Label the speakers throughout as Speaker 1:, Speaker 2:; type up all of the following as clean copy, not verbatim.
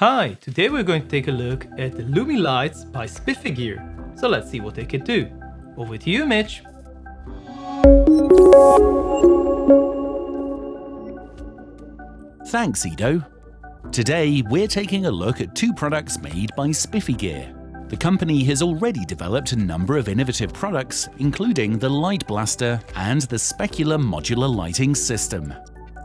Speaker 1: Hi, today we're going to take a look at the Lumi lights by Spiffy Gear. So let's see what they can do. Over to you, Mitch.
Speaker 2: Thanks, Ido. Today, we're taking a look at two products made by Spiffy Gear. The company has already developed a number of innovative products, including the Light Blaster and the Spekular modular lighting system.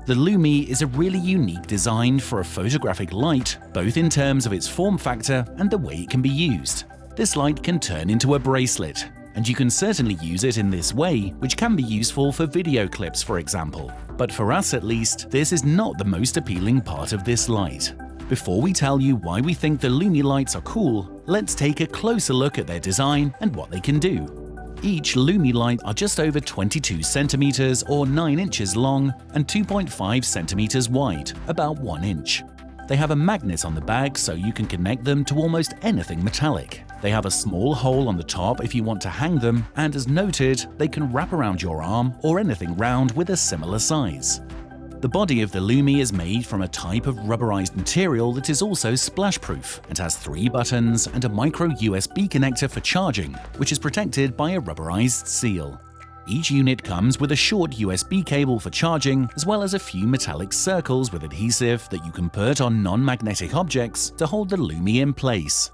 Speaker 2: The Lumee is a really unique design for a photographic light, both in terms of its form factor and the way it can be used. This light can turn into a bracelet, and you can certainly use it in this way, which can be useful for video clips, for example. But for us at least, this is not the most appealing part of this light. Before we tell you why we think the Lumee lights are cool, let's take a closer look at their design and what they can do. Each Lumee light are just over 22 centimeters or 9 inches long and 2.5 centimeters wide, about 1 inch. They have a magnet on the back so you can connect them to almost anything metallic. They have a small hole on the top if you want to hang them, and as noted, they can wrap around your arm or anything round with a similar size. The body of the Lumee is made from a type of rubberized material that is also splash-proof and has 3 buttons and a micro USB connector for charging, which is protected by a rubberized seal. Each unit comes with a short USB cable for charging, as well as a few metallic circles with adhesive that you can put on non-magnetic objects to hold the Lumee in place.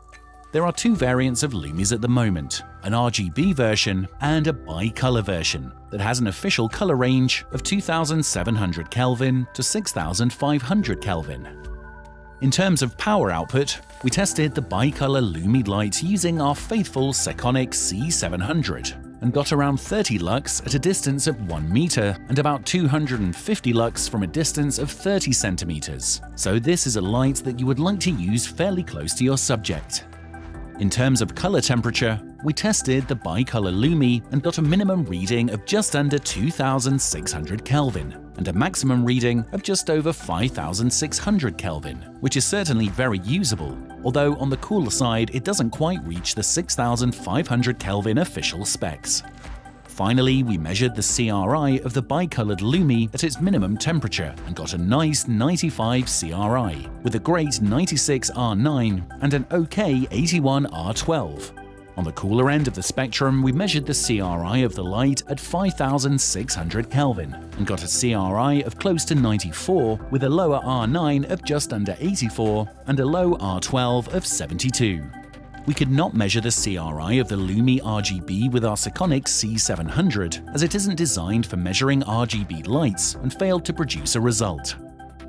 Speaker 2: There are 2 variants of Lumees at the moment, an RGB version and a bi-color version that has an official color range of 2700 Kelvin to 6500 Kelvin. In terms of power output, we tested the bi-color Lumee light using our faithful Sekonic C700 and got around 30 lux at a distance of 1 meter and about 250 lux from a distance of 30 centimeters. So this is a light that you would like to use fairly close to your subject. In terms of color temperature, we tested the bi-color Lumee and got a minimum reading of just under 2600 Kelvin and a maximum reading of just over 5600 Kelvin, which is certainly very usable, although on the cooler side it doesn't quite reach the 6500 Kelvin official specs. Finally, we measured the CRI of the bi-colored Lumee at its minimum temperature and got a nice 95 CRI, with a great 96 R9 and an OK 81 R12. On the cooler end of the spectrum, we measured the CRI of the light at 5600 Kelvin and got a CRI of close to 94, with a lower R9 of just under 84 and a low R12 of 72. We could not measure the CRI of the Lumee RGB with our Sekonic C700, as it isn't designed for measuring RGB lights and failed to produce a result.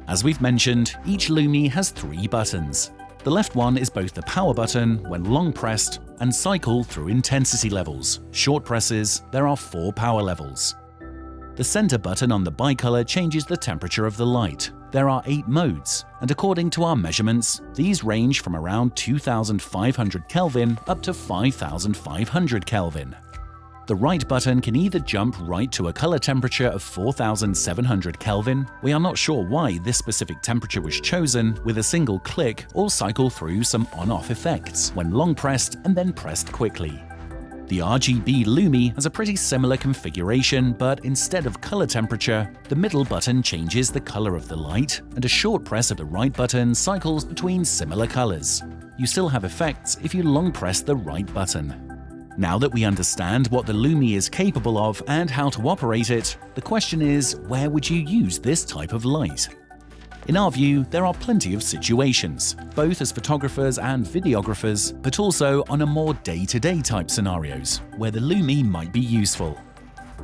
Speaker 2: As we've mentioned, each Lumee has 3 buttons. The left one is both the power button when long pressed and cycle through intensity levels. Short presses, there are 4 power levels. The center button on the bicolor changes the temperature of the light. There are 8 modes, and according to our measurements, these range from around 2500 Kelvin up to 5500 Kelvin. The right button can either jump right to a color temperature of 4700 Kelvin, we are not sure why this specific temperature was chosen, with a single click, or cycle through some on-off effects when long pressed and then pressed quickly. The RGB Lumee has a pretty similar configuration, but instead of color temperature, the middle button changes the color of the light, and a short press of the right button cycles between similar colors. You still have effects if you long press the right button. Now that we understand what the Lumee is capable of and how to operate it, the question is, where would you use this type of light? In our view, there are plenty of situations, both as photographers and videographers, but also on a more day-to-day type scenarios, where the Lumee might be useful.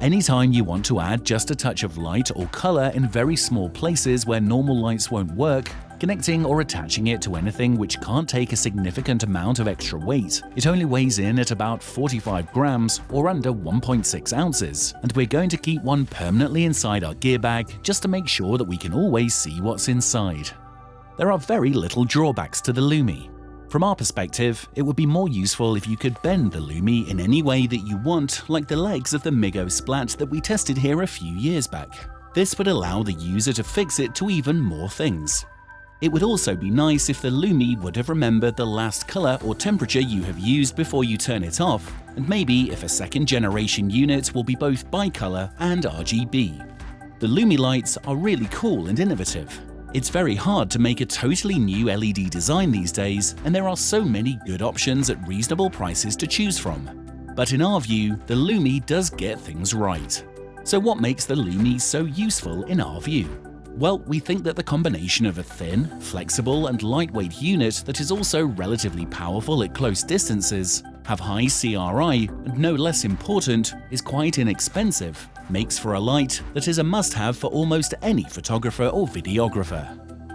Speaker 2: Anytime you want to add just a touch of light or color in very small places where normal lights won't work, connecting or attaching it to anything which can't take a significant amount of extra weight. It only weighs in at about 45 grams or under 1.6 ounces, and we're going to keep one permanently inside our gear bag just to make sure that we can always see what's inside. There are very little drawbacks to the Lumee. From our perspective, it would be more useful if you could bend the Lumee in any way that you want, like the legs of the Migo Splat that we tested here a few years back. This would allow the user to fix it to even more things. It would also be nice if the Lumee would have remembered the last color or temperature you have used before you turn it off, and maybe if a second generation unit will be both bicolor and RGB. The Lumee lights are really cool and innovative. It's very hard to make a totally new LED design these days, and there are so many good options at reasonable prices to choose from. But in our view, the LUMEE does get things right. So what makes the LUMEE so useful in our view? Well, we think that the combination of a thin, flexible and lightweight unit that is also relatively powerful at close distances, have high CRI, and no less important, is quite inexpensive, makes for a light that is a must-have for almost any photographer or videographer.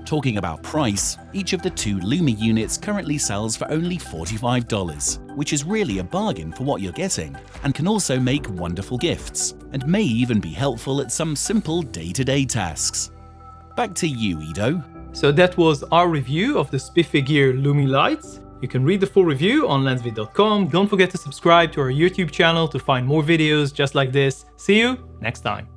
Speaker 2: Talking about price, each of the two LUMEE units currently sells for only $45, which is really a bargain for what you're getting, and can also make wonderful gifts, and may even be helpful at some simple day-to-day tasks. Back to you, Ido.
Speaker 1: So that was our review of the Spiffy Gear LUMEE lights. You can read the full review on lensvid.com. Don't forget to subscribe to our YouTube channel to find more videos just like this. See you next time.